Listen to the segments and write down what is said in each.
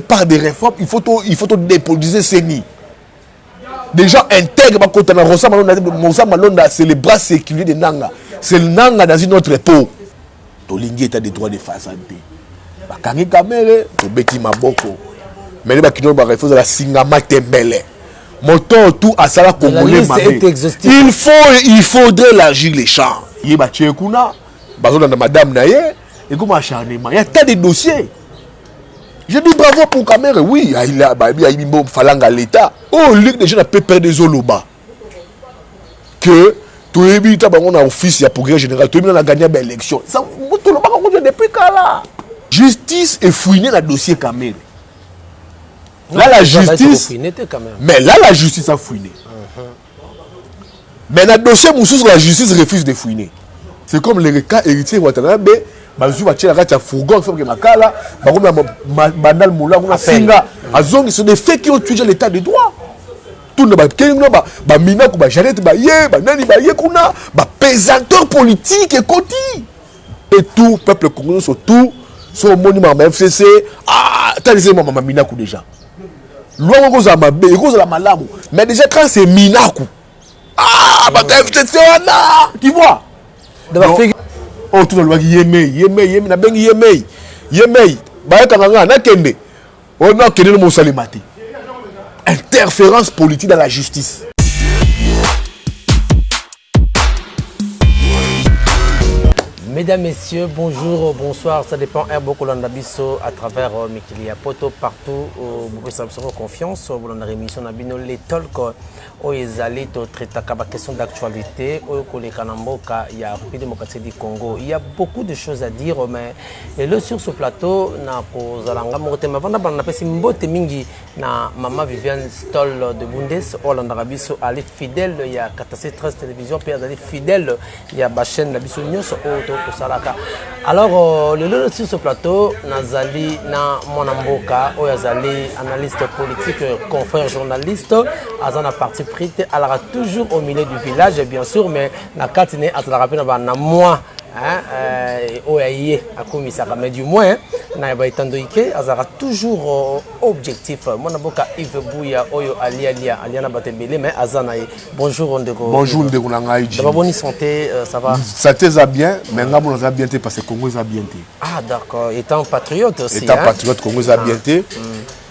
Par des réformes, il faut dépolitiser ces nids. Des gens intègres, c'est les bras séculiers de Nanga. C'est le Nanga dans une autre peau. Tolingi état des droits de la santé. Bakangi kamere, tobeti maboko. Mais les bakino ba refuse la singama tembele. Moto tout à sala congolais mabé. Il faudrait l'agir les champs. Yeba tchekuna, bazona na madame naye, et comme acharnement. Il y a tas de dossiers. Je dis bravo pour Kamere, oui, il a falanga l'État. Oh, Ligue des jeunes a peur des Zoloba. Que tout le monde a office, il y a progrès général, tout le monde a gagné l'élection. Ça, tout le monde a depuis là. Justice est fouinée dans le dossier Kamere. Là, la justice. Mais là, la justice a fouiné. Mais dans le dossier Moussous, la justice refuse de fouiner. C'est comme les cas héritiers Watanabe. Bazu va tirer la fourgon, il faut que Makala, Banal Moula, Singa, Azong, ce sont des faits qui ont tué l'état de droit. Tout le monde, Mina, Janet, Nani, Kuna, pesanteur politique et côté. Et tout, peuple congolais, surtout, son monument, FCC, t'as dit, Maman Minakou déjà. Loin, on a Mabé, on a Malamu. Mais déjà, quand c'est Minakou, FCC, tu vois. Oh, tout le monde yemei, na bengi yemei, baekanga na kende. On a kende no mosalimati. Interférence politique dans la justice. Mesdames, Messieurs, bonjour, bonsoir, ça dépend beaucoup l'andabiso à travers Mikilia Poto partout où vous pouvez confiance vous l'en émission Nabino les talk où ils allaient traiter la question d'actualité au Kanamboka il y a République démocratique du Congo il y a beaucoup de choses à dire mais et là sur ce plateau na kozalanga motema vanda bana pesi mbote mingi na maman Viviane Stoll de Bundes Hollande Rabiso ali fidèle il y a 13 télévision puis ali fidèle il y a ba chaîne Nabiso News alors le sur ce plateau nazali na monamboka oyazali analyste politique confrère journaliste azana parti pris alors toujours au milieu du village bien sûr mais na katine atala rapena ba na moi oyaye akomisaka mais du moins na ba itandoike azara toujours objectif monamboka Yves Bouya oyo aliana batembele mais azana bonjour ndeko bonjour ndeko na ngai de bonne santé ça va ça te bien mais ngamo za bien parce que Congo za bien d'accord étant patriote aussi étant patriote Congo za bien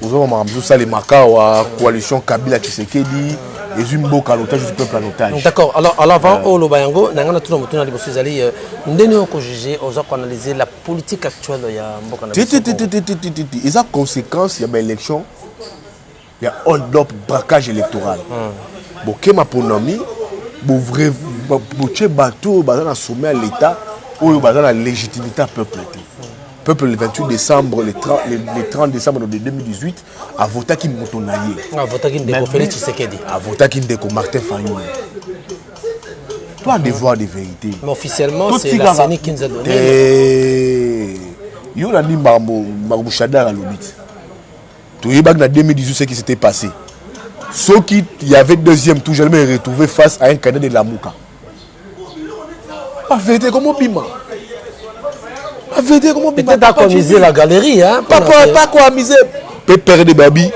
Ozo mamzu ça les maka wa coalition Kabila Tshisekedi et Zumboka l'otage du peuple en otage. D'accord. Alors avant au Lobayango, nangana tout le monde na liboso zali ndeni ko juger aux analyser la politique actuelle ya mboka na. Ils ont conséquence il y a élection. Il y a hold up braquage électoral. Boké ma ponomi, bo vrai boche bateau bazana sommet à l'état ou bazana légitimité peuple. Peuple le 28 décembre, le 30 décembre de 2018, a voté qui Motonaye. A voté qui Ndeko Félix Tshisekedi. A voté qui Ndeko Martin Fayulu. Toi, devoir de vérité. Mais officiellement, c'est la CENI qui nous a donné. Il y a dit Mabou Chadar à l'obit. Tu sais, en 2018, ce qui s'était passé. Ceux qui y avait deuxième tour, je me retrouvé face à un candidat de la Mouka. La vérité, comment piment? Peut-être à quoi miser la galerie, hein? Pas quoi miser. Pépère de Babi,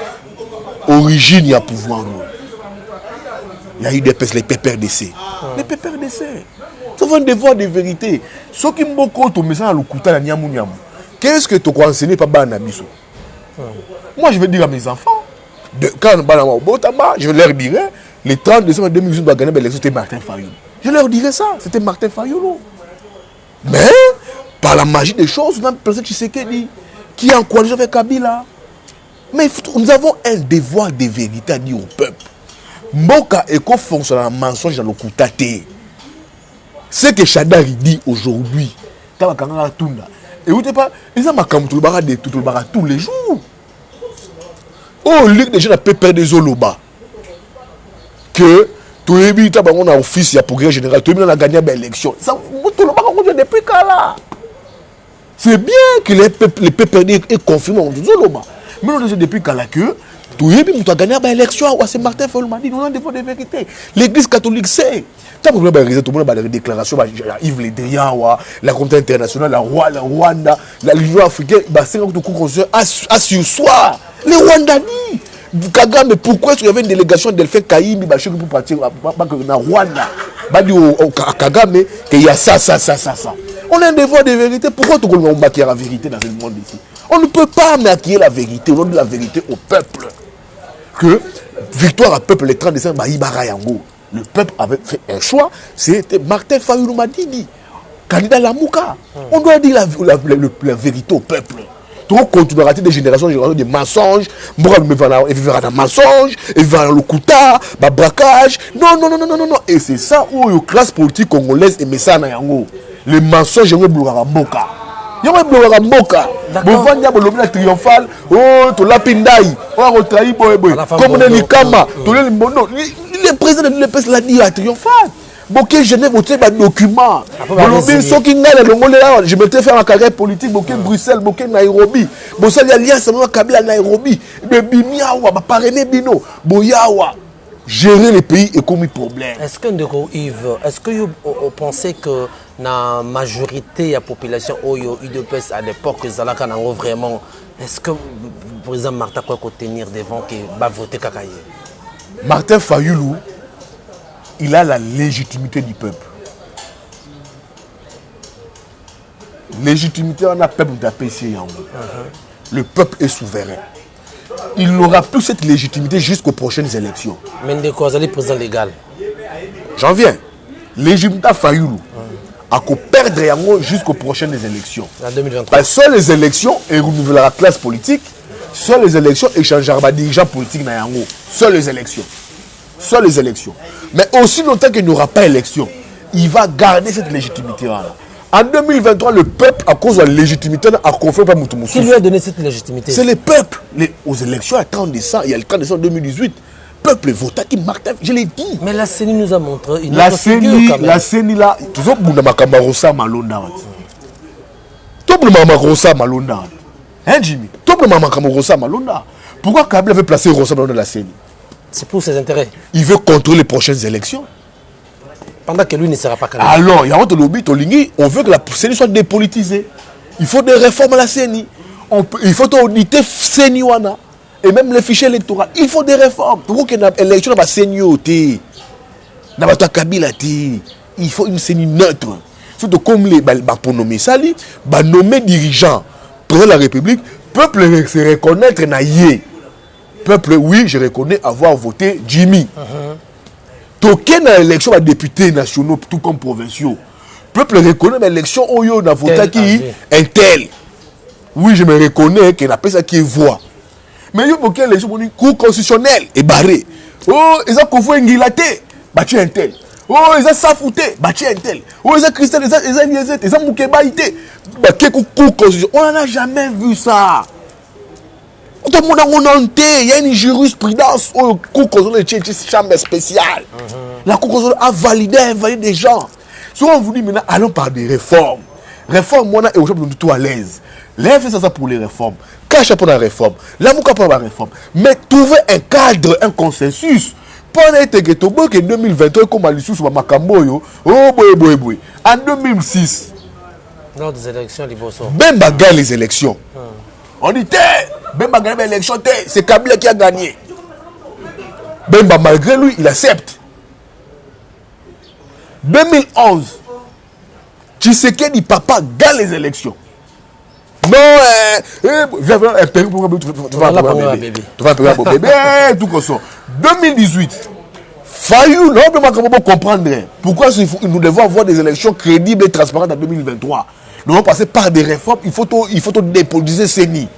origine, il y a pouvoir. Il y a eu des pépères d'essai. Les pépères d'essai. C'est un devoir de vérité. Ceux qui m'ont dit mais ça, le couteau, qu'est-ce que tu as enseigné par Banabiso? Moi, je vais dire à mes enfants, quand je leur dirai, le 30 décembre 2018, c'était Martin Fayulu. Je leur dirai ça, c'était Martin Fayulu. Mais, par la magie des choses, on a pensé Tshisekedi qui est en coalition avec Kabila. Mais nous avons un devoir de vérité à dire au peuple. Mboka et qu'on fonctionne en mensonge dans le Koutate. Ce que Chadari dit aujourd'hui, et vous ne pas, ils ont tous les jours. Oh, Ligue des jeunes a peur des Zoloba. Que tout le monde a office, il y a progrès général, tout le monde a gagné l'élection. Tout le monde a depuis là. C'est bien que les PPRD aient confirmé en Zoloba. Mais nous, depuis qu'à la queue, tout le monde a gagné l'élection. C'est Martin Fayulu m'a dit, nous avons des fois de vérité. L'église catholique sait. Tout le monde a des déclarations, Yves Le Drian, la communauté internationale, la Rwanda, l'Union africaine, c'est un coup sur soi. Les Rwandais. Kagame, mais pourquoi est-ce qu'il y avait une délégation d'Elfin Kaïmi pour partir à Rwanda? Kagame, qu'il y a ça. On a un devoir de vérité. Pourquoi tout le monde maquille la vérité dans ce monde ici? On ne peut pas maquiller la vérité, on donne la vérité au peuple. Que victoire à peuple le 30 décembre, le peuple avait fait un choix, c'était Martin Fayulu Madidi, candidat Lamouka. On doit dire la vérité au peuple. Donc on continuera des générations de mensonges, il vivra dans le mensonge, il vivra dans le couta, le braquage. Non. Et c'est ça où la classe politique congolaise aime ça. Les mensonges, ils vont bloquer la boca. Ils vont bloquer la boca. Bon, il y a le triomphal, tu l'as pindai, on a trahi, comme on est l'Ikama, le président de l'EPS l'a dit à triomphal. Boké Genève au un document. Je m'étais fait ma carrière politique. Boké Bruxelles, Boké Nairobi. Boké alliance avec Kabila Nairobi. Bimiawa, parrainer Bino. Boyawa. Gérer les pays est comme un problème. Est-ce que Yves, est-ce que vous pensez que la majorité de la population UDPS à l'époque Zalaka n'a vraiment, est-ce que par exemple Martin quoi tenir devant qui va voter Kakaye? Martin Fayulu, il a la légitimité du peuple. Légitimité, on a peuple d'APC. Le peuple est souverain. Il n'aura plus cette légitimité jusqu'aux prochaines élections. Mais de quoi vous allez président légal? J'en viens. Légitimité Fayulu a qu'à perdre jusqu'aux prochaines élections. En 2023. Parce que seules les élections, et renouveler la classe politique, seules les élections échangera les dirigeants politiques. Seules les élections. Seules les élections. Mais aussi longtemps qu'il n'y aura pas d'élection, il va garder cette légitimité-là. En 2023, le peuple, à cause de la légitimité, a confié par Moutoumoussou. Qui lui a donné cette légitimité? C'est le peuple. Aux élections, il y a le 30 décembre 2018. Le peuple vota qui marque, je l'ai dit. Mais la CENI nous a montré une autre figure quand même. La CENI là, toujours pour Makamarosa Malonda. Tout pour Makamarosa Malonda. Hein, Jimmy? Tout pour Makamarosa Malonda. Pourquoi Kabila veut placer Rosa Malonda dans la CENI? C'est pour ses intérêts. Il veut contrôler les prochaines élections. Pendant que lui ne sera pas candidat. Alors, il y a un lobby, on veut que la CENI soit dépolitisée. Il faut des réformes à la CENI. Il faut auditer CENI. Et même les fichiers électoraux. Il faut des réformes. Pour qu'il y ait une élection dans la CENI. Dans la Kabila. Il faut une CENI neutre. Surtout comme les pour nommer ça, nommer dirigeant, président de la République, peuple se reconnaître naïe. Peuple, oui, je reconnais avoir voté Jimmy. Toqué dans l'élection à députés nationaux, tout comme provinciaux. Peuple reconnaît l'élection où on a voté qui un tel. Oui, je me reconnais qu'il appelle ça qui est voix. Mais il y a une élection pour une cour constitutionnelle et barré. Oh, ils ont confondu un guilaté, battu un tel. Oh, ils ont safouté, battu un tel. Oh, ils ont christian, ils ont liézé, ils ont moukébaïté. Cour constitutionnelle. On n'en a jamais vu ça. Tout le monde a monté, il y a une jurisprudence au cour constitutionnelle de chambre spéciale. La cour constitutionnelle a invalidé des gens. Souvent on vous dit maintenant, allons par des réformes. Réforme, moi, et aujourd'hui, nous sommes tout à l'aise. L'EF, c'est ça pour les réformes. Cache pour la réforme. L'Amouka pour la réforme. Mais trouver un cadre, un consensus. Pendant que 2023, comme à l'issue sur Makamboyo, oh boy. En 2006, lors des élections, Ben Baga les élections. On dit, Bemba gagne l'élection, c'est Kabila qui a gagné. Bemba, malgré lui, il accepte. 2011, Tshisekedi papa gagne les élections. Non, tu vas un bébé. Tu vas un bébé, tout comme ça. 2018, Fayulu, on peut comprendre pourquoi nous devons avoir des élections crédibles et transparentes en 2023. Nous devons passer par des réformes, il faut dépolitiser CENI.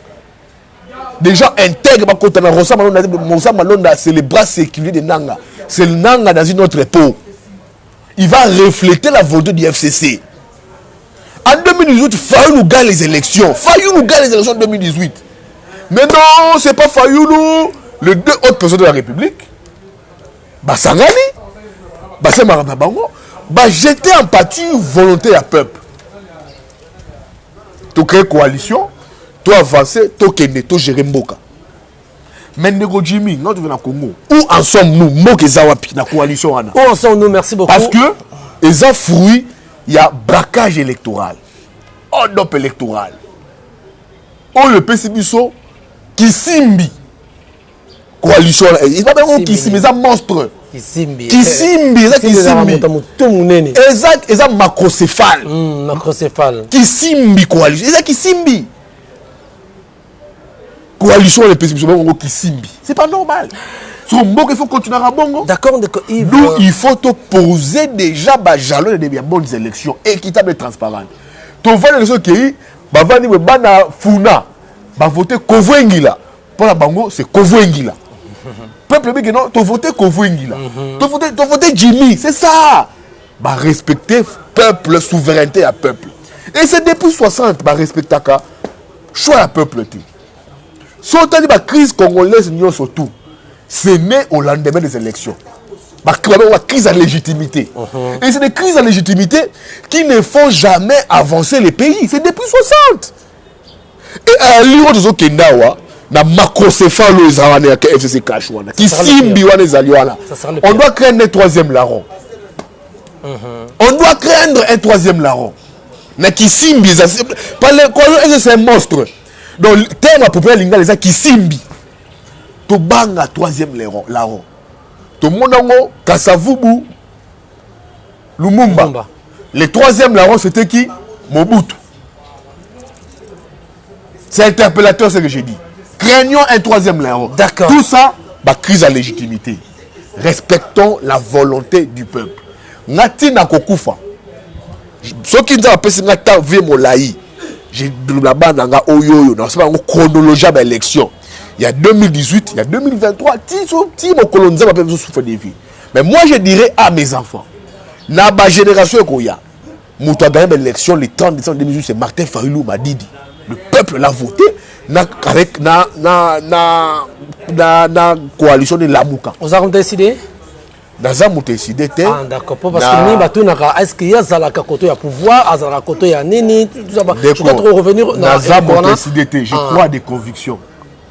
Des gens intègres, Rosa Malonda, c'est les bras séculiers de Nanga. C'est le Nanga dans une autre peau. Il va refléter la volonté du FCC. En 2018, Fayulu gagne les élections. Fayulu gagne les élections en 2018. Mais non, c'est pas Fayulu. Les deux autres personnes de la République, Sangani, Marana Bango, jeter en pâture volonté à peuple. Tu crées coalition, tu avances, tu kende, tu gérer Mboka. Mais Nego Jimmy, nous venons au Congo. Où en sommes-nous? Mokezawapi, la coalition. Où en sommes-nous? Merci beaucoup. Parce que, les fruits, il y a braquage électoral. Hold-up électoral. Oh, le PCBiso, qui simbi. Coalition. Il va bien qui simbi, c'est un monstre. Qui simbi, exact, qui simbi. Exact, exact, macrocéphale. Macrocéphale. Qui simbi, coalition. Exact, qui simbi. Coalition, les PCBiso, qui simbi. C'est pas normal. Sur Mbok, il faut continuer à Bongo. D'accord, nous, il faut te poser déjà des jalons de bonnes élections équitables et transparentes. Tu vois les élections qui bavani bana funa ba voter Kovwengila pour la bango c'est Kovwengila. Peuple bien non tu voter Kovwengila. Tu voter Jimmy, c'est ça. Ba respecter peuple, souveraineté à peuple. Et c'est depuis 60 ba respecter ka choix à peuple tu. Surtout la crise congolaise nous surtout. C'est né au lendemain des élections. La crise à légitimité. Et c'est des crises à légitimité qui ne font jamais avancer les pays. C'est depuis 60. Et à l'heure de Zokendawa, na macrocéphale FCC Kachouana, qui simbi on doit craindre un troisième larron. On doit craindre un troisième larron. Mais qui simbi, c'est un monstre. Donc, le terme approprié à l'ingénieur, c'est qui simbi. To banga troisième larron. To monango Kasavubu Lumumba. Le troisième larron c'était qui? Mobutu. C'est interpellateur ce que j'ai dit. Craignons un troisième larron. D'accord. Tout ça, bah, crise à légitimité. Respectons la volonté du peuple. Ngati na kokufa. Ce qui nous a appelé ngata ve molai. J'ai la bande nga oyoyo. Non, c'est pas une chronologie de l'élection. Il y a 2018, il y a 2023, mais moi je dirais à mes enfants, dans ma génération, il y a l'élection le 30 décembre 2018, c'est Martin Fayulu Madidi. Le peuple l'a voté avec la coalition de Lamouka. Vous avez décidé? Dans un décidé. Ah d'accord, parce que nous, est-ce qu'il y a un côté à pouvoir, un côté à Nini, tout ça. Je dois revenir dans un décidé. Je crois à des convictions.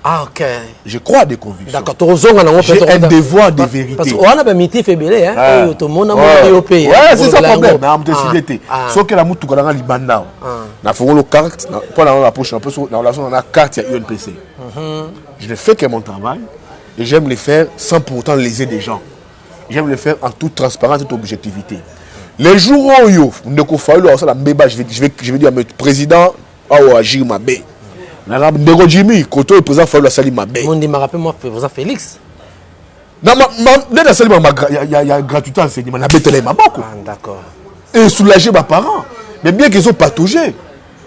Ah, ok. Je crois à des convictions. D'accord, j'ai un devoir de vérité. Parce qu'on a un métier faiblé, hein. Tout le monde a un pays. Ouais, c'est ça le problème. Sauf que la moutou a libanda. Na fait le carte pour la prochaine un peu sur la relation dans la carte il y a UNPC. Je ne fais que mon travail et j'aime le faire sans pour autant léser des gens. J'aime le faire en toute transparence, toute objectivité. Les jours où je vais dire à mon président agir ma baie. Nego Jimmy, quand le président Fayulu a sali ma baie. On dit, me rappelle moi, président Félix. Non, il y a gratuité enseignement. D'accord. Et soulager mes parents. Mais bien qu'ils sont pataugés.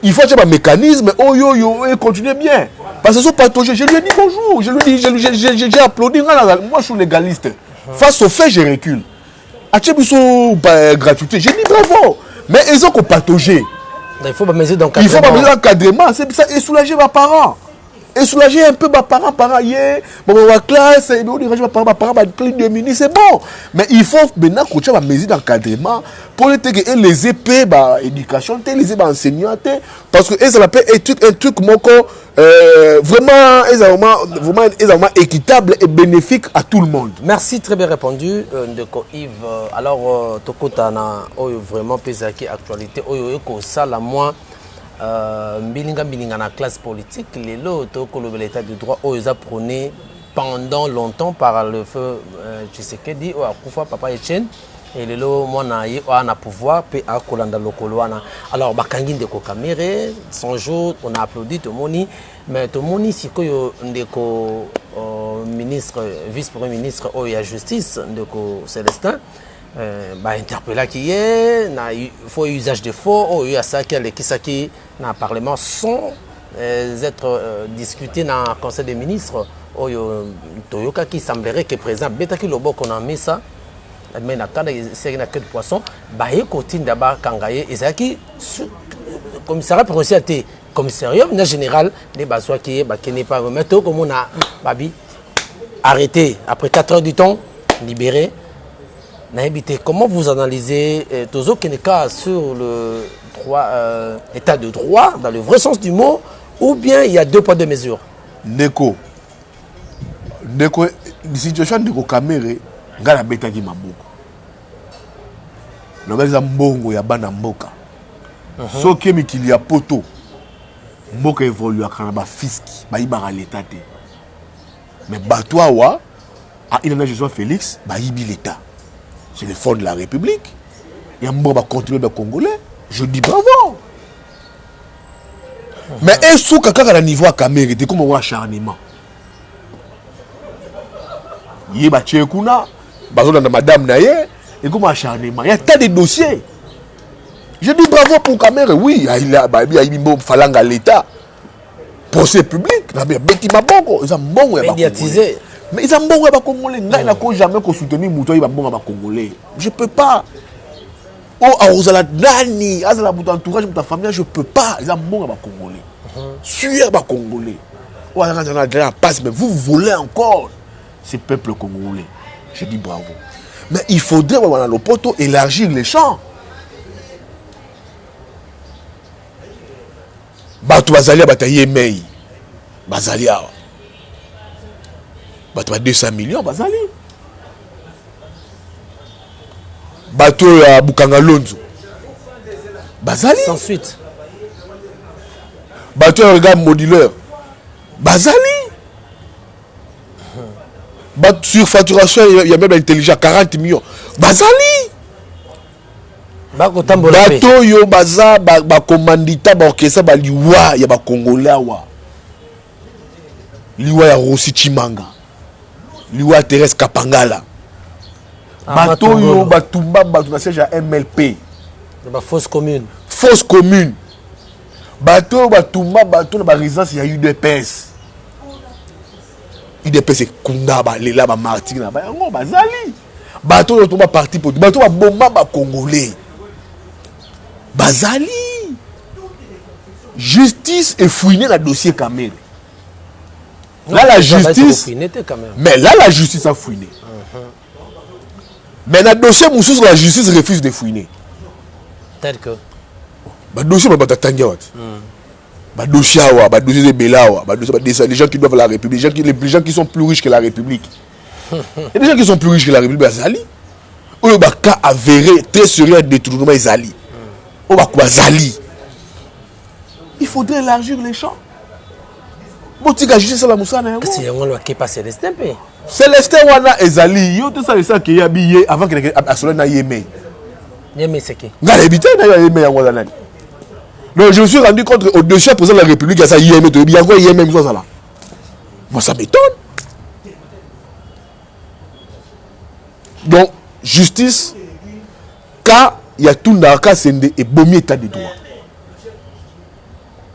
Il faut avoir un mécanisme. Oh yo yo, et continuez bien. Parce qu'ils sont pataugés. Je lui ai dit bonjour. J'ai applaudi. Moi, je suis légaliste. Face aux faits, je recule. Ils gratuité. J'ai dit bravo. Mais ils ont pataugé. Il faut pas mesurer d'encadrement. C'est ça. Et soulager mes parents. Et soulager un peu mes parents. Ma classe, plein de minutes, c'est bon. Mais il faut maintenant coacher ma mesure d'encadrement pour les épées, éducation, les épées enseignants. Parce que ça appelle un truc vraiment équitable et bénéfique à tout le monde. Merci, très bien répondu, Ndeko Yves. Alors, Tokotana, vraiment, pesaki actualité, ça la moins. Mbilinga na classe politique, les lots que l'état de droit aux a prôné pendant longtemps par le feu Tshisekedi ou Akufo Papa Etienne et les lots moi na pouvoir pe à Kolanda Lokoloana. Alors bakangi ndeko Kamere son jour on a applaudi Tomoni mais Tomoni sikoyo ndeko ministre vice-premier ministre au ya justice ndeko Célestin interpellé qui est il faut usage de faux ou il y a ça qui est dans le Parlement sans être discuté dans le Conseil des ministres Toyoka qui semblerait que président Betaki Lobo qu'on a mis ça mais na kada c'est une queue de poisson il continue d'abord kangaye et ça qui commissariat provincial commissariat général des basois qui n'est pas remettre comme on a babi arrêté après 4 heures du temps libéré. Comment vous analysez Tozo Keneka sur le état de droit, dans le vrai sens du mot, ou bien il y a 2 poids 2 mesures? Neko, ndeko situation ndeko Kamere ngala betaki maboko nobeza mbongo ya bana mboka soki mikili ya poto mboka évolue akana ba fiski bayibaka l'état te mais bato awa a Ilana Joshua Félix bayibi l'état c'est le fond de la République ya mboka ba contrôler ba congolais je dis bravo mais est-ce que kaka na niveau à Kamere te comme un acharnement yeba tchekuna bazona na madame naye et comme acharnement il y a tas de dossiers. Je dis bravo pour Kamere, oui, il a falanga l'état procès public na beti mabongo ils ont bon médiatisé mais ils ont bon ba congolais ngai na ko jamais ko soutenir muto ba bon ba congolais je peux pas oh azala nani azala muto entourage muto famille je peux pas ils ont bon ba congolais suer ba congolais oh azala na passe mais vous volez encore ce peuple congolais. Je dis bravo. Mais il faudrait, dans le poteau, élargir les champs. Bato Bazalia bataille Mei. Bazalia. Bato 200 millions, Bazali. Bato Bukanga Lonzo. Bazali. Sans suite. Bato regard modulaire. Bazali. Surfacturation, il y a même l'intelligence, 40 millions. Bazali. Bato yo baza ba commandita ba orchestre ba liwa ya ba congolais wa. Liwa ya Rossi Chimanga. Liwa Thérèse Kapangala. Bato yo batumba bato na siège à MLP. Ba fausse commune. Fausse commune. Bato batumba bato na ba résidence ya UDPS. UDPS c'est Kunda ba lela ba Martin ba yango bazali. Bato yo tomba parti pour bato ba bomba ba congolais. Bazali. Justice est fouinée dans le dossier Kamere. Là la justice mais là la justice a fouiné. Mais dans le dossier Moussous la justice refuse de fouiner. Tel que ba dossier ba tatanga wat. Ba dossier wa, ba dossier de Belawa, ba dossier les gens qui doivent la République, les gens qui sont plus riches que la République. Et les gens qui sont plus riches que la République Bazali. Ou ba cas avéré très sérieux détournement Bazali. Ou ba Bazali. Il faudrait élargir les champs. Botika justice la Moussana. C'est un loi qui passe Célestin pe. Célestin wana ezali, yo tout ça qui habillé avant que a cela na yémé. Yémé c'est qui? Ngala habité na yémé ya ngala nani. Donc je me suis rendu compte au dossier président de la République, il y a ça yémé to bien quoi yémé ça là. Moi ça m'étonne. Donc justice quand il y a tout dans cas c'est et bomi état de droit.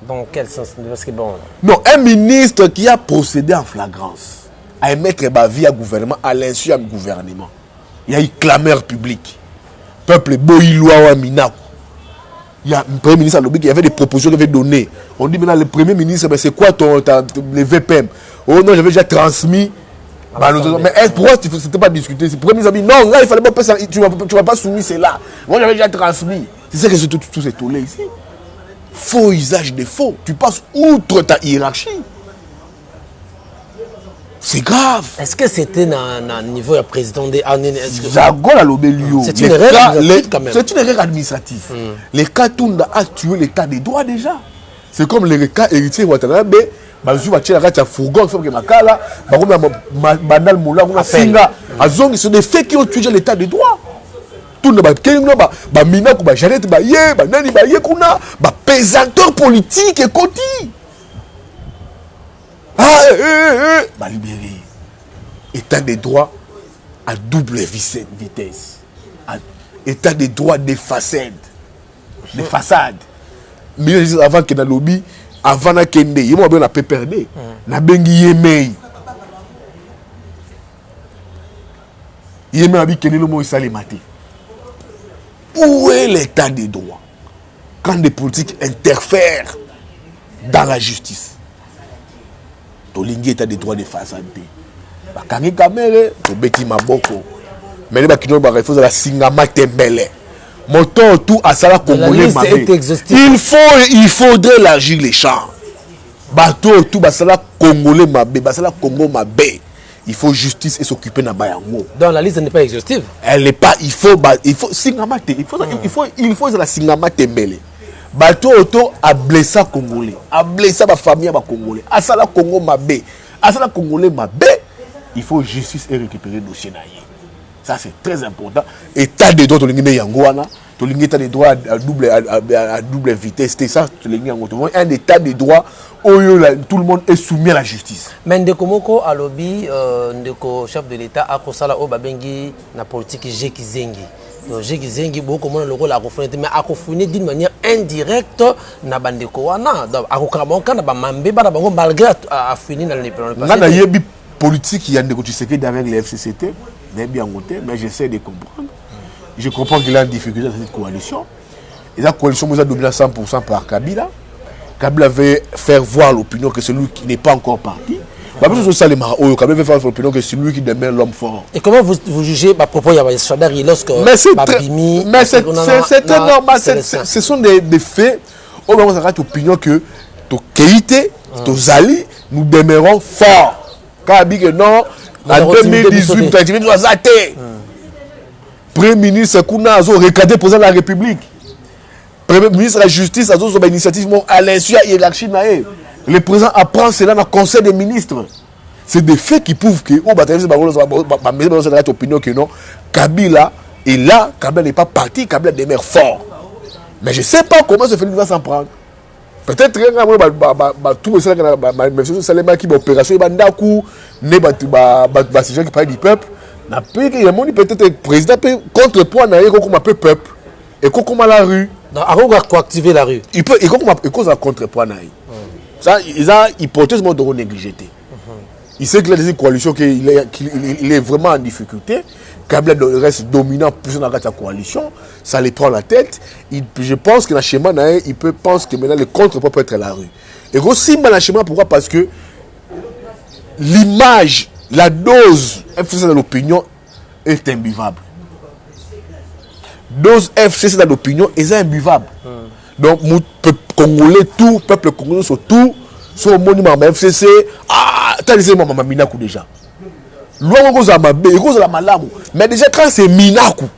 Dans quel sens? Parce que bon. Non, un ministre qui a procédé en flagrance à émettre ma vie à gouvernement à l'insu du gouvernement. Il y a eu clameur publique. Peuple Boïloa ou Minako. Il y a un premier ministre à l'objet qui avait des propositions qu'il avait données. On dit maintenant le premier ministre, c'est quoi les VPM? Oh non, j'avais déjà transmis. Mais pourquoi tu ne sais pas discuter? Le premier ministre a dit non, là il fallait pas tu ne vas pas soumis cela. Moi j'avais déjà transmis. C'est ça que c'est tout ces tollés ici. Faux usage des faux. Tu passes outre ta hiérarchie. C'est grave. Est-ce que c'était un niveau président des c'est une erreur quand même. C'est une erreur administrative. Les cas Tunda a tué l'état des droits déjà. C'est comme les cas héritiers Watanabe. Fourgon, c'est des faits qui ont tué l'état des droits. Tout le monde pesanteur politique et côté. Libéré. État des droits à double vitesse. État des droits des façades. Des façades. Mais avant que dans le lobby, avant que Kende, il m'a bien perdu. Na bengi yemei. Yemei abi Kende le mot isali maté. Où est l'état des droits quand des politiques interfèrent dans la justice? Tolingi état des droits de façade. Bakangi Kamere, tobeti maboko. Mais ba kino ba refuse la singama tembele. Moto tout à sala congolais mabé. Il faudrait élargir les champs. Bato tout ba sala congolais mabé, ba sala Congo mabé. il faut justice et s'occuper de Bayango. Donc la liste n'est pas exhaustive. Elle n'est pas, il faut Singama, il faut la Singama Tembele. Bato auto a blessé Congolais, a blessé ma famille ma Congolais, a ça la Congo mabé, a ça la Congolais mabé. Il faut justice et récupérer le dossier naïe. Ça c'est très important. État de droit, tu l'as Yangoana, tu l'as état de droit à double vitesse, c'est ça, tu l'as un état de droit où tout le monde est soumis à la justice. Mais Ndekomoko à lobby, Ndeko chef de l'État a kosala o babengi na politique Jeki Zengi. Donc Jeki Zengi beaucoup moins le rôle à confondre, mais à confondre d'une manière indirecte na bandeko wana. Donc à kokamonka na ba mambe ba na bango malgré à finir dans le passé. Na yebi politique il y a Ndeko Tshisekedi avec les FCCT, mais bien monté, mais j'essaie de comprendre. Je comprends qu'il a une difficulté dans cette coalition. Et la coalition vous a dominé à 100% par Kabila. Kabila veut faire voir l'opinion que celui qui n'est pas encore parti. Kabila veut faire l'opinion que celui qui demeure l'homme fort. Et comment vous jugez à propos de Chadari lorsque mais c'est normal, ce sont des faits. On va avoir l'opinion que Keïté, Tozali, nous demeurons forts. Kabila non, en 2018, tu as zaté. Premier ministre Kouna a recadré président de la République. Premier ministre de la Justice a une initiative à l'insu de la hiérarchie. Le président apprend cela dans le Conseil des ministres. C'est des faits qui prouvent que opinion que non, Kabila est là, Kabila n'est pas parti, Kabila demeure fort. Mais je ne sais pas comment ce Félix va s'en prendre. Peut-être que tout ça, qui opération, ces gens qui parlent du peuple. Peut-être le président peut contrepoids comme un peuple et comme la rue. Pour activer la rue. Il peut et comme un contrepoids. Ça, ils ont hypothèse de négliger. Il sait que la coalition qu'il est vraiment en difficulté. Kabila reste dominant plus dans la coalition, ça les prend la tête. Je pense que le schéma il pense que maintenant le contrepoids peut être la rue. Et aussi dans le schéma pourquoi parce que l'image, la dose FCC dans l'opinion est imbuvable. Dose FCC dans l'opinion est imbuvable. Donc, le peuple congolais, tout, peuple congolais, surtout, sur le monument FCC, t'as dit moi, Minakou déjà. Loin, on a mabé, on a malamu. Mais déjà, quand c'est Minakou,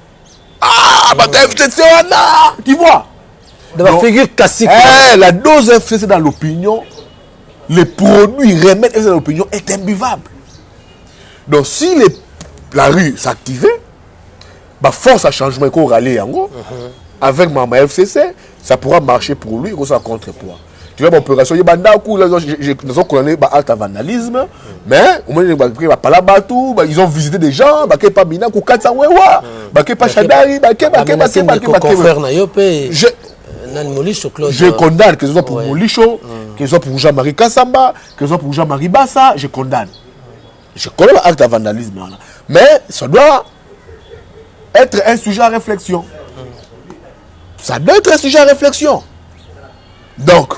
FCC, tu vois. De la figure classique. La dose FCC dans l'opinion, les produits remettent FCC dans l'opinion est imbuvable. Donc, si la rue s'activait, force à changement qu'on râler en gros, avec ma FCC, ça pourra marcher pour lui, ça contrepoids. Tu vois, l'opération, il y a des condamné acte de vandalisme, mais ils ont visité des gens, pas Mina, Katsawewa, pas Chadari, je condamne, que ce soit pour Molicho, que ce soit pour Jean-Marie Kassamba, que ce soit pour Jean-Marie Bassa, je condamne. Je connais l'acte de vandalisme. Mais ça doit être un sujet à réflexion. Ça doit être un sujet à réflexion. Donc,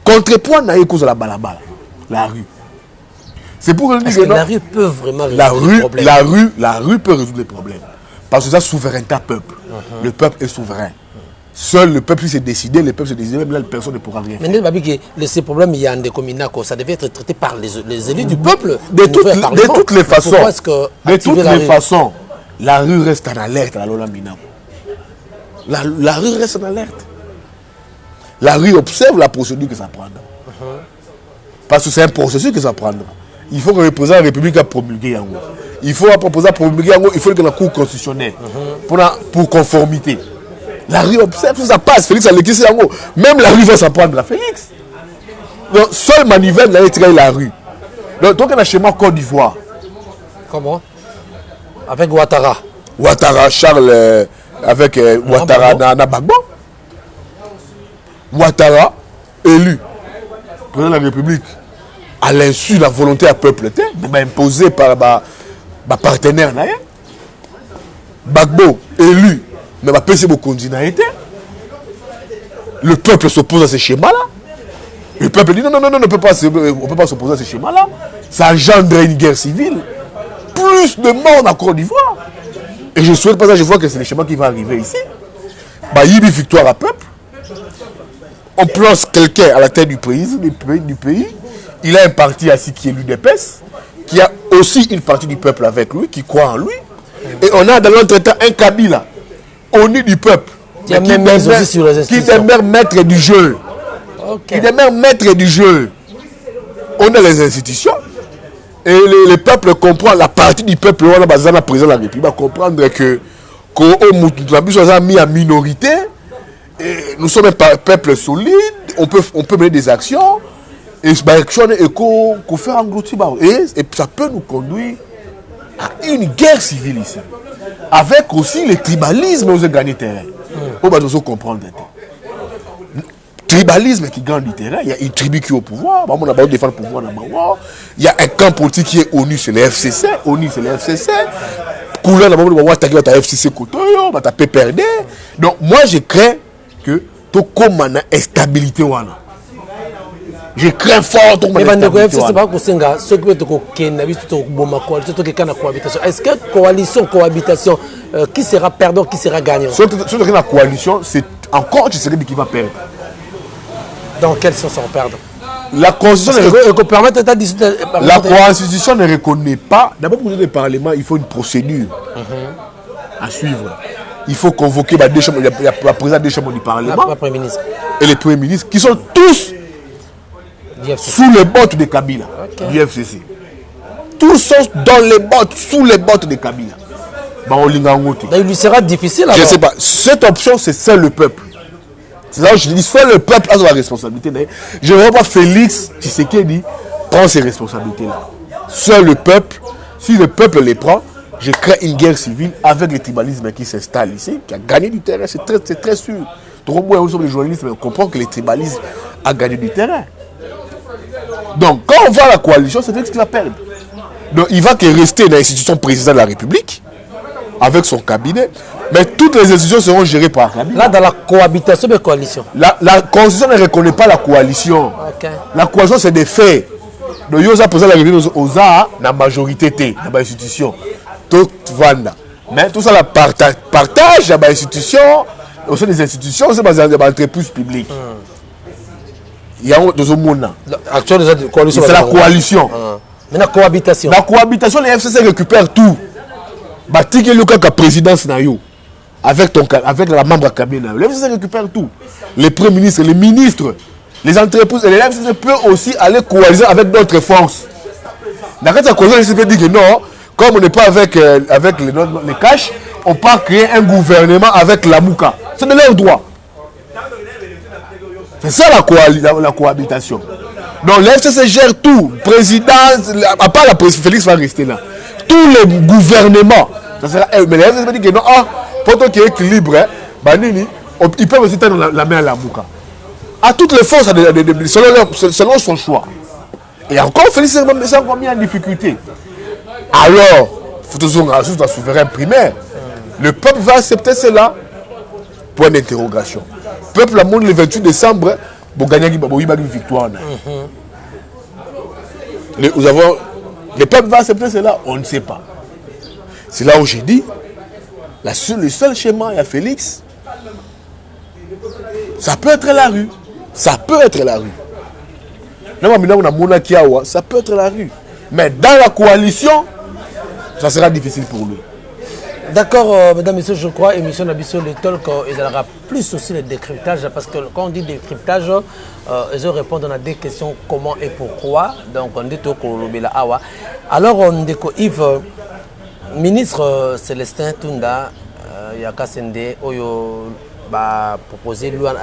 contrepoint n'a cause de la balabala, la rue. C'est pour dire que la rue peut vraiment résoudre les problèmes. La rue peut résoudre les problèmes. Parce que ça, souveraineté peuple. Le peuple est souverain. Seul le peuple s'est décidé, le peuple s'est décidé, même là, personne ne pourra rien faire. Mais ces problèmes, il y a un décominako, ça devait être traité par les élus du peuple. De toutes les façons, la rue reste en alerte à la Minako. La rue reste en alerte. La rue observe la procédure que ça prendra. Parce que c'est un processus que ça prendra. Il faut que le président de la République a promulgué Yango. Il faut proposer à promulguer Yango, il faut que la Cour constitutionnelle, pour conformité. La rue observe, ça passe. Félix a l'équité Yango. Même la rue va s'en prendre à Félix. Donc, seul manivelle n'a été la rue. Donc, il y a un schéma Côte d'Ivoire. Comment? Avec Ouattara. Ouattara, Charles, avec Ouattara dans Bagbo. Ouattara, élu, président de la République, à l'insu de la volonté à peuple, imposée par ma partenaire. Bagbo, élu, mais ma PC n'a été. Le peuple s'oppose à ce schéma-là. Le peuple dit non, on ne peut pas s'opposer à ce schéma-là. Ça engendre une guerre civile. Plus de morts en Côte d'Ivoire. Et je souhaite pas ça, je vois que c'est le schéma qui va arriver ici. Il y a une victoire à peuple. On place quelqu'un à la tête du pays. Il a un parti assis qui est l'UDPS. qui a aussi une partie du peuple avec lui, qui croit en lui. Et on a dans l'autre temps un Kabila, ONU du peuple, qui demeure maître du jeu. Qui demeure maître du jeu. On a les institutions. Et le peuple comprend, la partie du peuple, on a besoin de président de la République, va comprendre que nous sommes mis en minorité, et nous sommes un peuple solide, on peut mener des actions, et qu'on fait engloutir. Et ça peut nous conduire à une guerre civile ici. Avec aussi le tribalisme aux gagné terrain. On va nous comprendre. Tribalisme qui gagne du terrain, il y a une tribu qui est au pouvoir, on a besoin de défendre le pouvoir. Il y a un camp politique qui est ONU, c'est le FCC. ONU, c'est le FCC. Couleur, on va attaquer votre FCC côté, on va taper perdre. Donc, moi, je crains que tout comme une instabilité. Je crains fort tout comme une instabilité. Est-ce que coalition, qui sera perdant, qui sera gagnant? Si la coalition, c'est encore qui serait qui va perdre. Dans quel sens on perd? La Constitution ne reconnaît pas. D'abord, pour le Parlement, il faut une procédure à suivre. Il faut convoquer la présidente des chambres du Parlement et les premiers ministres qui sont tous sous les bottes de Kabila, du FCC. Tous sont dans les bottes, sous les bottes de Kabila. Il lui sera difficile. Je ne sais pas. Cette option, c'est seul le peuple. C'est là où je dis, seul le peuple a la responsabilité. Je ne vois pas Félix Tshisekedi prendre ces responsabilités-là. Seul le peuple, si le peuple les prend, je crée une guerre civile avec le tribalisme qui s'installe ici, qui a gagné du terrain, c'est très sûr. Trop bien, nous sommes les journalistes, mais on comprend que le tribalisme a gagné du terrain. Donc, quand on va à la coalition, c'est Félix qui va perdre. Donc, il va que rester dans l'institution présidente de la République, avec son cabinet, mais toutes les institutions seront gérées par la Là, dans la cohabitation de coalition. La Constitution ne reconnaît pas la coalition. La coalition, c'est des faits. Donc, il y a la République aux la majorité, dans l'institution. Tout vanda. Mais tout ça, la partage dans l'institution, au sein des institutions, c'est dans les entreprises publiques. Il y a deux monde. C'est la coalition. Mais la cohabitation. La cohabitation, les FCC récupèrent tout. Batiki Luka présidence avec la membre cabinet. Les FCC récupèrent tout. Les premiers ministres, les ministres, les entreprises, les FCC peuvent aussi aller coaliser avec d'autres forces. Dans cette coalition, les FCC dit que non, comme on n'est pas avec les cash, on peut créer un gouvernement avec la Mouka. C'est de leur droit. C'est ça la cohabitation. Donc les FCC gèrent tout. Président, à part la présidence, Félix va rester là. Tous les gouvernements, ça sera, mais les FCC disent que non, pour qu'il y ait équilibre, ils peuvent aussi tendre la main à la Mouka. À toutes les forces, selon son choix. Et encore, Félix s'est encore mis en difficulté. Alors, il faut toujours la souverain primaire. Le peuple va accepter cela. Point d'interrogation. Le peuple a montré le 28 décembre pour gagner une victoire. Le peuple va accepter cela, on ne sait pas. C'est là où j'ai dit, le seul schéma, il y a Félix, ça peut être la rue. Ça peut être la rue. Ça peut être la rue. Mais dans la coalition, ça sera difficile pour lui. D'accord, mesdames et messieurs, je crois, émission d'Abisso, le talk, il y aura plus aussi le décryptage, parce que quand on dit décryptage, ils répondent à des questions comment et pourquoi. Donc, on dit tout le awa. Alors, on dit que Yves, ministre Célestin Tunda, Yakasende, Oyo, proposé loi,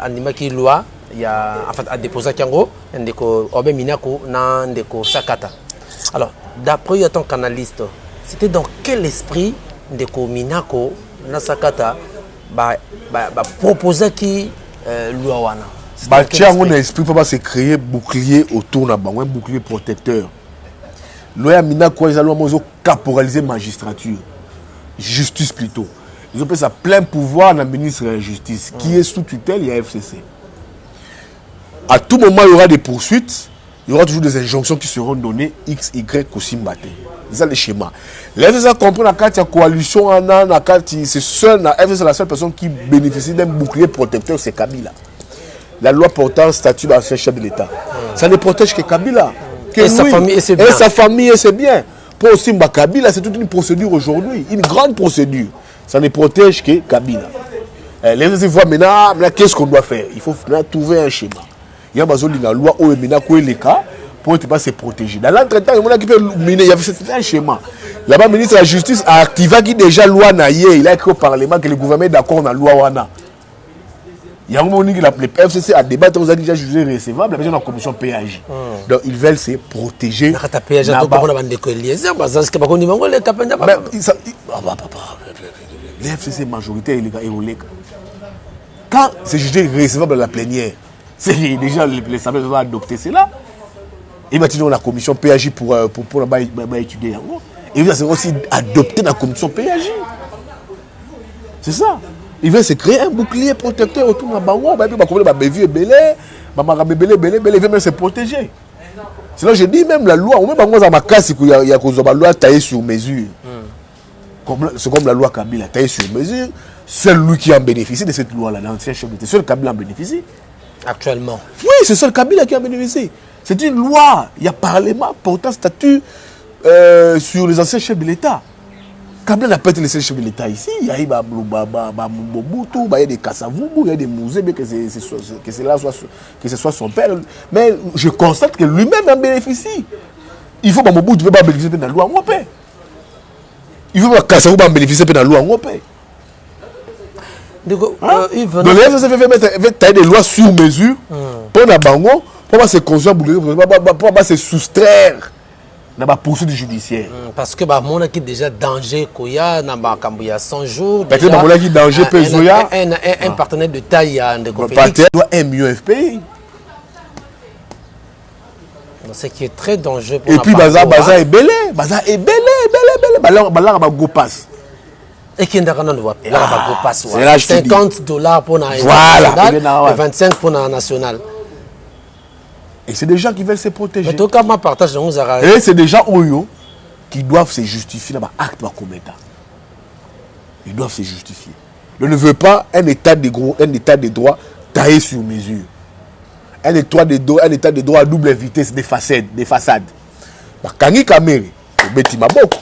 animaki loi, il y a en fait à déposer Kango, ndeko Obe Minako, ndeko Sakata. Alors, d'après ton canaliste, c'était dans quel esprit ndeko Minako Nasakata proposer qui loi wana? Tiens, on a esprit pour se créer bouclier autour d'un bouclier protecteur. Loi Minako, ils ont caporalisé magistrature, justice plutôt. Ils ont fait ça plein pouvoir dans le ministre de la Justice, qui est sous tutelle, il y a FCC. À tout moment, il y aura des poursuites, il y aura toujours des injonctions qui seront données, X, Y, Kossimbate. C'est ça le schéma. Les FCC comprennent quand il y a coalition, c'est seul, c'est la seule personne qui bénéficie d'un bouclier protecteur, c'est Kabila. La loi portant statut d'ancien chef de l'État. Ça ne protège que Kabila. Et sa famille, et c'est bien. Et sa famille, et c'est bien. Pour aussi Kabila, c'est toute une procédure aujourd'hui, une grande procédure. Ça ne protège que Kabila. Les gens voient maintenant, qu'est-ce qu'on doit faire? Il faut trouver un schéma. Il y a une loi où il y a les cas pour ne pas se protéger. Dans l'entretemps, il y avait un schéma. Là-bas, le ministre de la Justice a activé déjà la loi Naye. Il a écrit au Parlement que le gouvernement est d'accord dans la loi Wana. Il y a un moment où le PFCC a débattu, on a déjà jugé recevable, la personne en commission PAJ. Donc ils veulent se protéger. Les FCC majoritaire, quand c'est jugé recevable à la plénière, c'est déjà les Sables vont adopter cela. Et maintenant la commission PAJ pour étudier. Et c'est aussi adopté dans la commission PAJ. C'est ça. Il veut se créer un bouclier protecteur autour de la banque. Il veut même se protéger. Sinon, je dis même la loi, il y a une loi taillée sur mesure. C'est comme la loi Kabila, taillée sur mesure. C'est lui qui en bénéficie de cette loi-là, l'ancien chef d'État. Seul Kabila en bénéficie. Actuellement. Oui, c'est seul Kabila qui en bénéficie. C'est une loi. Il y a parlement portant statut sur les anciens chefs de l'État. Kabila n'a pas été le seul chef de l'État ici. Il y a Mobutu, il y a des Kasavubu, il y a des Mouzé, que ce soit son père. Mais je constate que lui-même en bénéficie. Il faut que Mobutu ne pas bénéficier de la loi en paix. Il faut que Kasavubu en bénéficie de la loi en paix. Donc, les fait des lois sur mesure pour la bango, pour se construire, pour se soustraire dans la poursuite judiciaire. Parce que mon a déjà danger koya na ba kambuya 100 jours. Parce que mon a danger pesoya un partenaire de taille en de partenaire doit 1 million FPI. Ce qui est très dangereux pour et puis baza est belé, balar ba go passe. Et qui ndaka non voit là ba go passe. $50 pour na voilà, et 25 pour na national. Et c'est des gens qui veulent se protéger. Mais tout cas, moi, partage nous et c'est des gens qui doivent se justifier dans l'acte comme État. Ils doivent se justifier. Je ne veux pas un état de droit taillé sur mesure. Un état de droit à double vitesse des façades. Kangi Kamere, to beti maboko.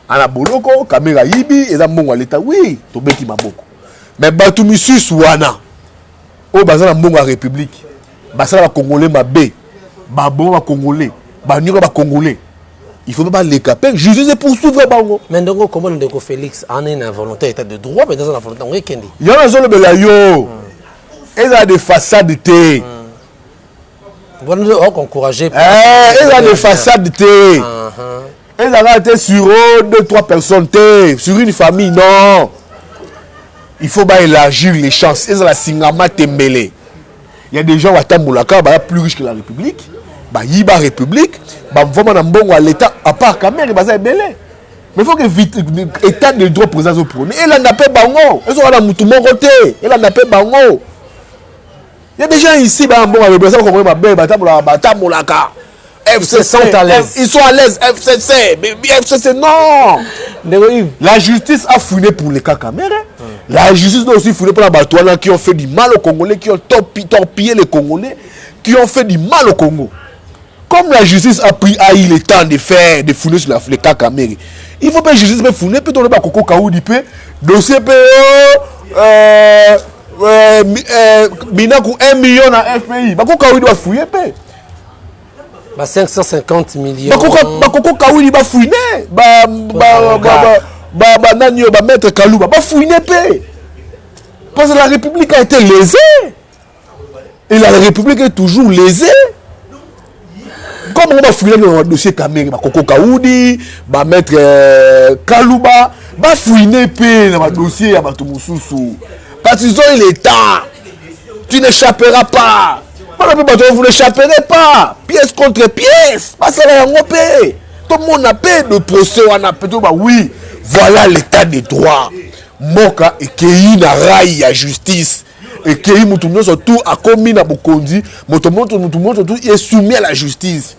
Ana boloko, Kamera yibi, et mbongo à l'état. Oui, to beti maboko. Mais Batumisus wana. O bazana mbongo à République. Basala Congolais mabé. Babon Congolais, Banura Congolais. Il faut pas les caper. Juger c'est poursuivre Bango. Mais donc comment le Félix en est une volonté état de droit, mais dans une volonté on est kendi. Il y a une zone de la yo. Ils ont des façades T. Voilà on encourager. Ils ont des façades T. Ils ont été sur 2-3 personnes T, sur une famille non. Il faut pas élargir les chances. Ils ont la Singama Tembele. Il y a des gens qui sont plus riches que la République. Il y a la République. Il y a l'État. À part Cameroun, il y a belé. Mais il faut que l'État de droit présent au premier. Et là, n'a pas bango. Ils sont là, moutoumon côté. Et là, n'a pas bango. Il y a des gens ici, FC sont à l'aise. Ils sont à l'aise. FCC. Mais FCC, non. La justice a fouillé pour les cas Cameroun. La justice doit aussi fouiller pour la Batouana qui ont fait du mal aux Congolais, qui ont torpillé les Congolais, qui ont fait du mal au Congo. Comme la justice a pris le temps de fouiller sur les cas Cameroun, il faut que la justice me fouille, peut-être pas Coco Kaoudi, dossier PO, Minakou 1 million à FPI. Coco Kaoudi doit fouiller. 550 millions. Coco Kaoudi va fouiller. Maître Kalouba, fouiner paix. Parce que la République a été lésée. Et la République est toujours lésée. Comme on va fouiller le dossier Kamere, Coco Kaoudi, Maître Kalouba, fouiner paix dans le dossier à Batumususu. Parce qu'ils ont le temps. Tu n'échapperas pas. Vous n'échapperez pas. Pièce contre pièce. Parce que la paix. Tout le monde a paix de procès. Oui. Voilà l'état de droit. Moka et Kei na rai ya justice. Et Kei mutumyo surtout a commis na bokondi. Mutumyo surtout est soumis à la justice.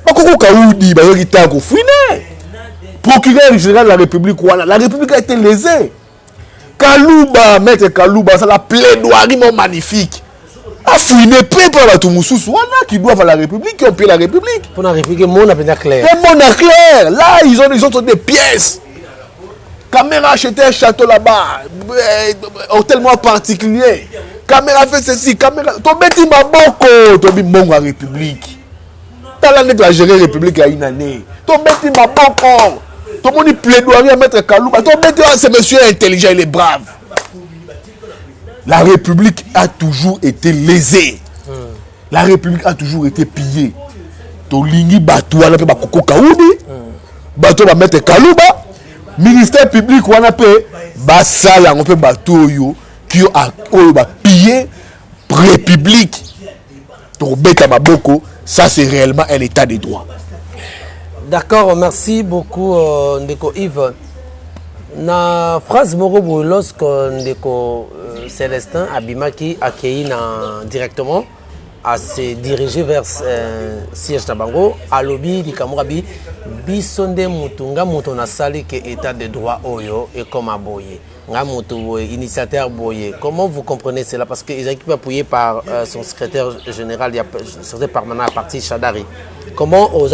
Bakoko Kaoudi, bayoki tako fouine. Procureur général de la République, la République a été lésée. Kalouba, maître Kalouba, ça la plaidoirie magnifique. a fouiné près pour la Toumousous, qui doivent à la République, qui ont payé la République. Pour la République, le monde a bien clair. Le monde a clair. Là, ils ont des pièces. Caméra acheté un château là-bas, hôtel moins particulier. Caméra fait ceci, caméra. Tu mets ma boko, tu mets mon République. T'as l'année de la gérer République à une année. Tu mets ma boko. Tu mets plaidoirie à mettre Kalouba. Tu mets ce monsieur intelligent, il est brave. La République a toujours été lésée. La République a toujours été pillée. Tolingi bateau à la Koko Kaoudi. Bateau va mettre Kalouba. Ministère public on a payé. Basala on peut bateau yo qui a pillé République. Torbeta Maboko, ça c'est réellement un état de droit. D'accord, merci beaucoup Ndeko Yves. Na phrase moko lorsque Ndeko Célestin Abimaki accueilli directement à se diriger vers siège Tabango à lobby di Kamourabi bisonde mutunga mutona sali que état de droit oyo et comme aboye nga mutu initiateur boye. Comment vous comprenez cela parce que ils ont appuyé par son secrétaire général secrétaire permanent à parti Chadari. Comment on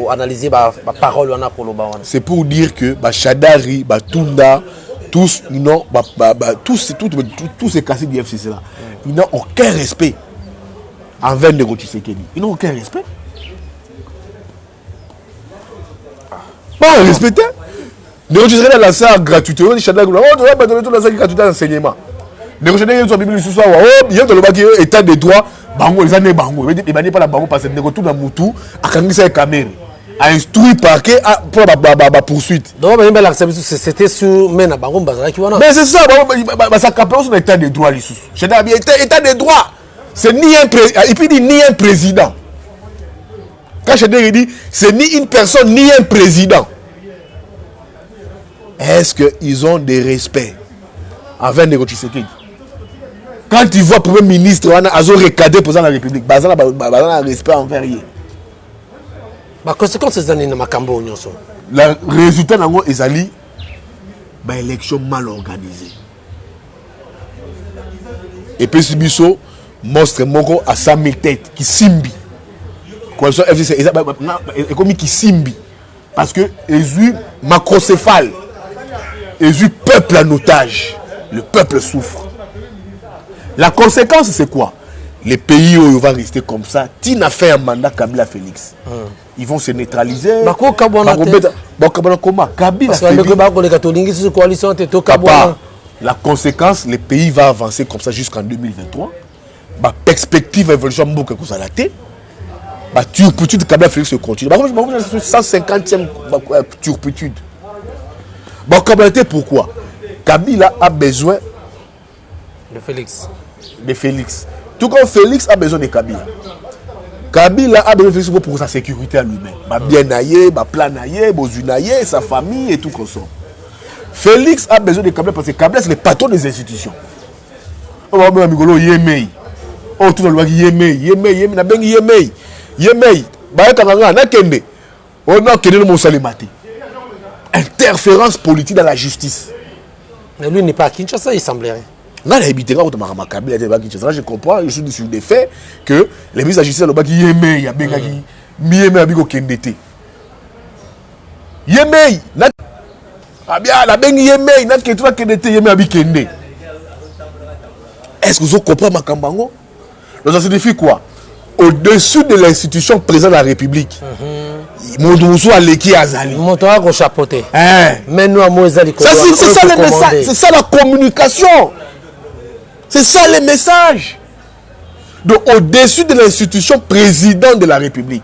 a analysé la parole on a pour le baron? C'est pour dire que Chadari, Tunda, tous non, tous ces cassés du FCC là, ils n'ont aucun respect envers Nego Tshisekedi. Ils n'ont aucun respect. Pas respecté. Nego Tshisekedi a lancé gratuitement. Chadari, on doit lancer gratuitement l'enseignement. Nego Tshisekedi a Bible ce il y a de l'état de droit. Bango, les années Bango. Il n'y a pas la Bango parce que Nego tout dans Moutou a quand même caméra. A instruit parquet pour la poursuite. Donc, c'était sur Mena Bango Bazaraki. Mais c'est ça, ça capte sur l'état de droit. État de droit. C'est ni un président. Et puis il dit ni un président. Quand je dis c'est ni une personne ni un président. Est-ce qu'ils ont des respects envers Nego Tshisekedi? Quand tu vois le Premier ministre, ils ont recadré le président de la République. Ils ont un respect envers lui. La conséquence, c'est que le résultat est une élection mal organisée. Et puis, Sibiso monstre Moko à 100 000 têtes qui simbi. Coalition FCC, comme qui simbi. Parce que ils ont macrocéphale. Ils ont peuple en otage. Le peuple souffre. La conséquence, c'est quoi? Les pays où ils vont rester comme ça, Tina fait un mandat Kabila Félix. Ils vont se neutraliser. La conséquence, les pays vont avancer comme ça jusqu'en 2023. La perspective évolution beaucoup que vous avez. La turpitude de Kabila Félix se continue. 150e turpitude. Pourquoi? Kabila a besoin de Félix. De Félix. Tout comme Félix a besoin de Kabila. Kabila a besoin de Félix pour sa sécurité à lui-même. Bien aillé, plan aillé, bozunaillé, sa famille et tout comme ça. Félix a besoin de Kabila parce que Kabila c'est le patron des institutions. On va voir Migolo Yemei. Oh tout le monde Yemei, na bengi Yemei. Ba kanganga na kende. On a kende no salimate. Interférence politique dans la justice. Mais lui n'est pas à Kinshasa, il semblerait. Là, je comprends, je suis sur des faits que les ministres de la justice ont dit Yemei, il y a bien Yemei Abigo Kendete. Yemei, la bengi Yemei, n'a que toi Kendete Yemei Abi Kende. Est-ce que vous comprenez ma cambango? Donc ça signifie quoi? Au-dessus de l'institution présidente de la République, Mondoussou a l'équipe Azali. Montoya au chapeauté. Mais nous à Moïsali. C'est ça le message, c'est ça la communication. C'est ça le message. Donc au-dessus de l'institution présidente de la République,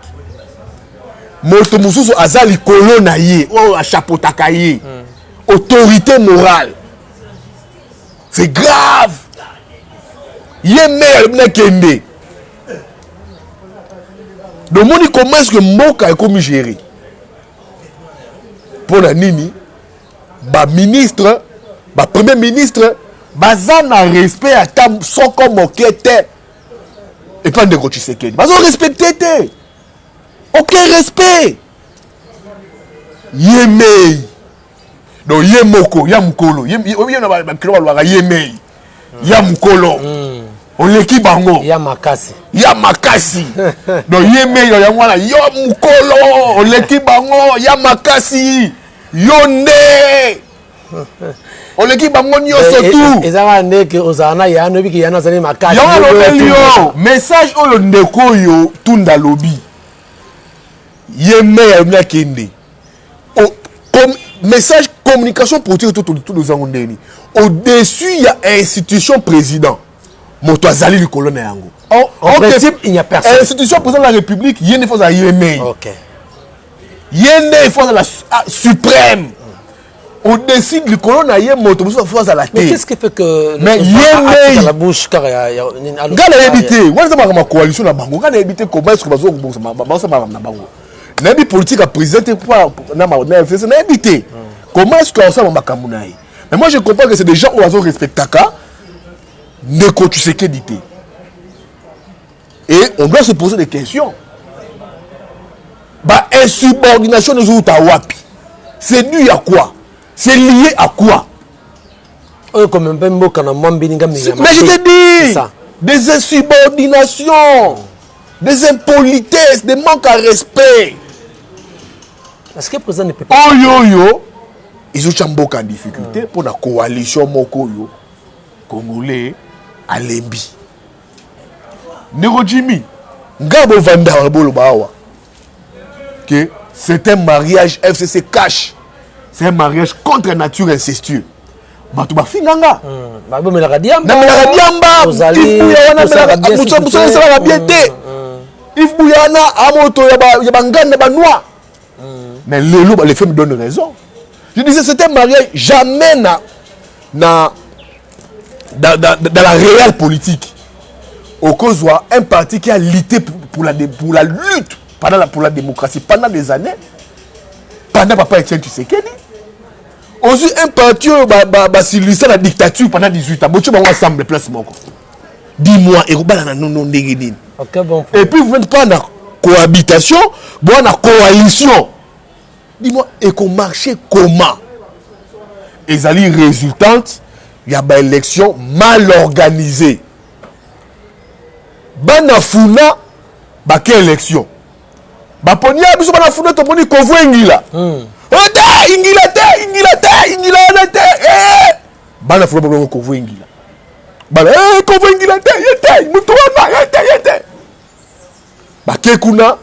Motomoussou Azali Kolonaye, ou Chapotakaye, autorité morale. C'est grave. Yemé Kende. Donc comment est-ce que Moka est comme géré? Pour la Nini, ministre, premier ministre, bazan a respect à tam son comme moquette et pas de Tshisekedi. Bazan respecté. Aucun respect. Yemei. Donc Yemoko, Yamukolo. Yemei. Yamukolo. On l'équipe bango. Ya makasi. Ya makasi. Donc yeme yo yangwana yo mukolo. On l'équipe bango ya makasi. Yo ne. On l'équipe bango nyonso tout. Ezanga ndeke ozana ya no biki yana zane makasi. Yo message oyo ndeko yo tunda lobi. Yeme ya mna kende. Comme message communication politique tout les angondeni. Au-dessus il y a institution président. Moto azali le colonne yango. En principe, il n'y a personne. Institution président de la République, il y a une force à Yémen. OK. Il y a une force à la suprême. Au-dessus du colonne il y a moto force à la tête. Mais qu'est-ce qui fait que mais Yémen à la bouche car il y a Gala habité. Moi ça ma coalition la bango. Gala habité comment est-ce que bazo bon ça na bango. Nabi politique à présidenter pour na FCC na habité. Comment est-ce que ça va makamounaï? Mais moi je comprends que c'est des gens où ils ont respecté ka. Neko Tshisekedi dit. Et on doit se poser des questions. Bah, insubordination des autres à Wapi. C'est dû à quoi? C'est lié à quoi? Mais je te dis, des insubordinations, des impolitesses, des manques à respect. Est-ce que le président ne peut pas? Oh yo yo, ils ont chamboka en difficulté pour la coalition Moko yo, Congolais. Alembi Nero Jimmy Ngabo Vanda Bolobawa que c'est un mariage FCC cash, c'est un mariage contre nature incestueux. Bato ba finganga ba la radiamba if Bouyana amoto ya banganda ba noir. Mais les femmes me donnent raison. Je disais c'est un mariage jamais dans la réelle politique, au cause un parti qui a lutté pour la lutte pour la démocratie pendant des années, pendant Papa Etienne Tshisekedi, aussi un parti qui a la dictature pendant 18 ans. Ensemble, place moko. Dis-moi, et puis vous venez prendre la cohabitation, la coalition. Dis-moi, et qu'on marchait comment? Et ça résultante. Il y a une élection mal organisée. Banafuna, quelle élection? Baponia, biso banafuna to moni konvo ingila. Ingila. Banafuna ba konvo ingila. Konvo ingila yete, mutuana yete. Bakekuna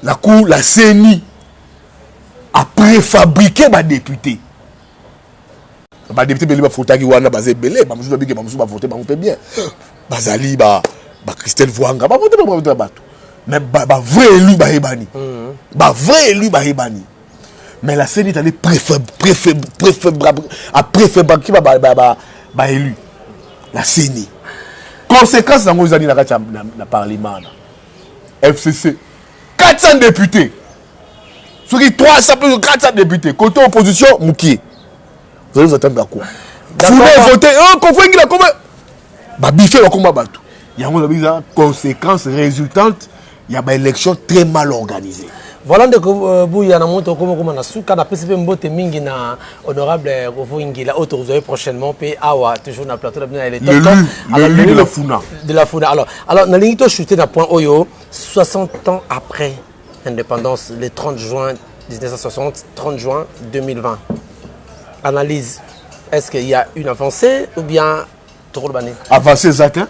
la cour la CENI a préfabriqué ba député. Ba député belé ba fotaki wana bazé belé ba musu bike ba musu ba voter ba on bien bazali ba Christelle Voanga ba voter ba bato mais ba vrai élu ba hebani ba vrai élu ba hebani mais la CENI allait préfabriquer ba élu la CENI conséquence dans ngozani na parlement FCC 400 députés sur qui 300 plus de 400 députés côté opposition Moukié. Vous allez vous attendre à quoi? Vous voulez voter, comment? Bah, biffé, comment battre? Il y a une conséquence résultante, il y a une élection très mal organisée. Voilà de Bouya na moto comme na suka na PCP mbote mingi na honorable Rovo Ingila autre vous avez prochainement pe awa toujours na plateau de l'élu de la Funa. De la Funa. Alors na lingi to shooter na point oyo 60 ans après l'indépendance le 30 juin 1960 30 juin 2020. Analyse, est-ce qu'il y a une avancée ou bien trop de banné? Avancée Zaka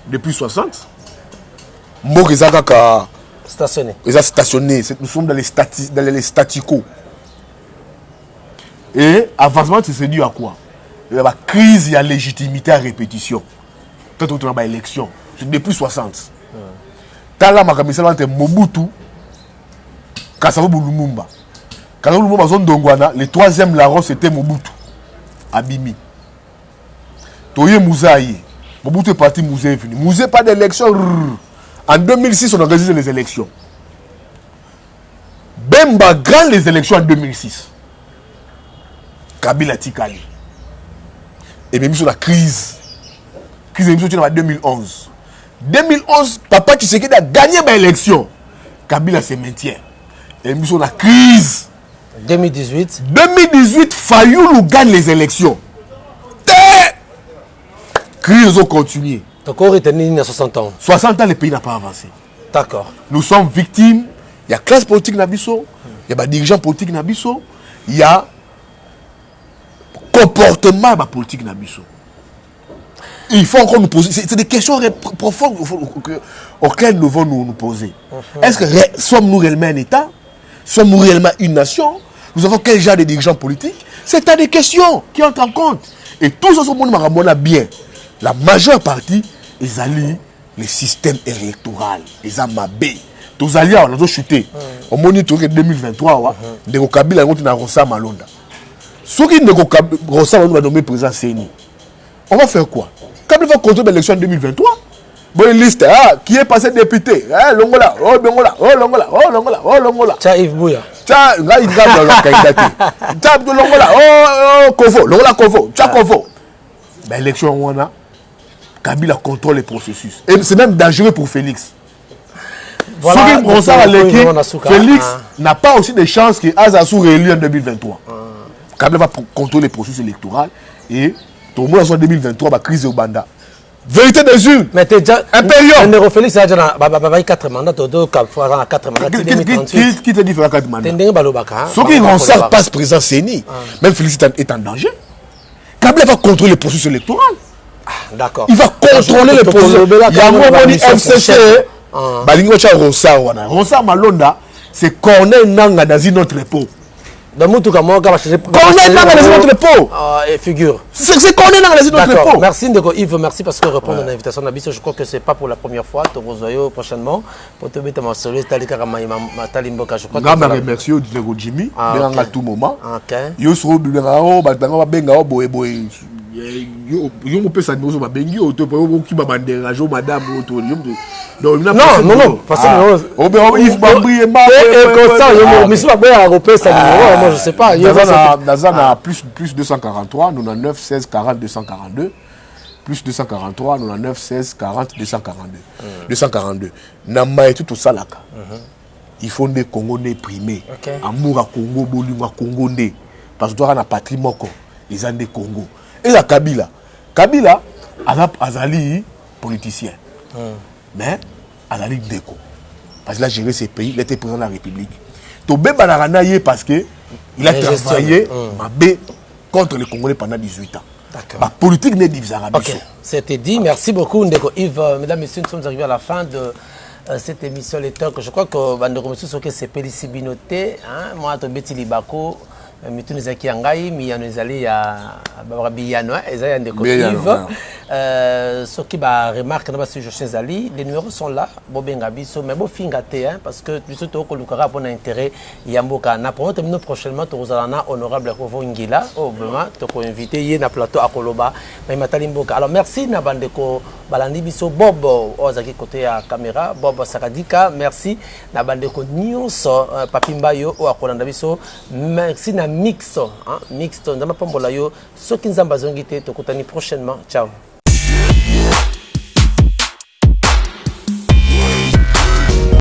depuis 60. Mok Zaka stationné. Ils ont stationné. Nous sommes dans les staticos. Et avancement, c'est dû à quoi? Il y a une crise, il y a légitimité à répétition. Quand on a une élection, c'est depuis 60. Tala makamisa entre Mobutu, Kassavu Lumumba. Quand Lumumba zone d'Ongwana, le troisième larron c'était Mobutu. Abimi. Toye Mouzaï. Mobutu est parti, Mouzé est venu. Mouzé pas d'élection. En 2006, on a organisé les élections. Bemba gagne les élections en 2006. Kabila Tikali. Et même sur la crise. Crise d'élection en 2011. 2011, Papa Tshisekedi a gagné l'élection. Kabila se maintient. Et même sur la crise. 2018. 2018, Fayoulou gagne les élections. Crise ont continué. Donc, on retenait à 60 ans. 60 ans, le pays n'a pas avancé. D'accord. Nous sommes victimes. Il y a classe politique Nabiso, il y a dirigeants politiques Nabiso, il y a comportement politique Nabiso. Il faut encore nous poser. C'est des questions profondes auxquelles nous devons nous poser. Est-ce que sommes-nous réellement un État? Sommes-nous réellement une nation? Nous avons quel genre de dirigeants politiques? C'est des questions qui entrent en compte. Et tout ça, ce monde a bien. La majeure partie, ils allient le système électoral. Ils ont mabé. Tous alliés, on a chuté. Au moniteur 2023, de Kabila a Rosa Malonda. Ceux qui ne Rosa Malonda va nommer président CENI. On va faire quoi? Kabila va contrôler l'élection en 2023. Bonne liste, qui est passé député? Longola, oh Longola, oh Longola, oh Longola, oh Longola. Tcha Yves Bouya. Tcha, là il va dans la candidature. Tcha Longola, oh Kovo, Longola Kovo, Tcha Kovo. Mais l'élection on a, Kabila contrôle le processus. Et c'est même dangereux pour Félix. Voilà, Félix n'a pas aussi de chances que Azasou réélu en 2023. Kabila va contrôler le processus électoral et tout le monde en 2023 va crise au Banda. Vérité des urnes. Mais tu es déjà. Impérial. Félix a déjà 4 mandats, tu as 4 mandats. Qui te dit faire 4 mandats? Ceux qui Ronsard passe président CENI, même Félix est en danger. Kabila va contrôler le processus électoral. D'accord. Il va contrôler le processus. Il y a un moment MCC. Ronsard Malonda, c'est Corneille Nanga dans une autre époque. Corneille Nanga dans une autre époque. Figure. C'est Corneille Nanga dans une autre époque. Merci Yves, merci parce que répondre à l'invitation d'Abisso. Je crois que ce n'est pas pour la première fois. Tu vas prochainement. Pour te mettre ma solo, je crois que je remercie Jimmy à tout moment. Yo on peut ça nous bengi auto qui va déranger madame auto non parce que Yves Bambri et moi je sais pas dans plus 243 99 16 40 242 plus 243 99 16 40 242 nama tout ça là il faut des Congolais primés amour à Congo bolingo à Congo ndé parce que toi on a patrimoine ils ont des Congo. Et la Kabila Azali politicien. Mais Azali déco. Parce qu'il a géré ses pays, il était président de la République. Tobé Banaranaye parce qu'il a travaillé contre les Congolais pendant 18 ans. D'accord. La politique n'est divisée à Ok, c'était dit. Merci beaucoup Ndeko Yves. Mesdames et messieurs, nous sommes arrivés à la fin de cette émission Les Talks. Je crois que Ndeko Monsieur Soke c'est Pélicibinoté. Moi, Tobeti Libako. Mitu nizaki yangai mi yanezali ya babiyano ezali ndeko Yves ce qui ba remarque na ba suggestion zali les numéros sont là bobenga biso mais bo finga te parce que biso to ko lukara pour intérêt yamboka na pour terminer prochainement to rozalana honorable Kovo Ngila vraiment to ko inviter ye na plateau akoloba mais matali mboka. Alors merci na bandeko balandi biso Bob ozaki côté ya caméra Bob Sakadika merci na bandeko nyonso papimbayo o akolanda biso merci na mixto, mixto, ndama pambola yo, soki nzamba zongi te, tokutani prochainement. Ciao.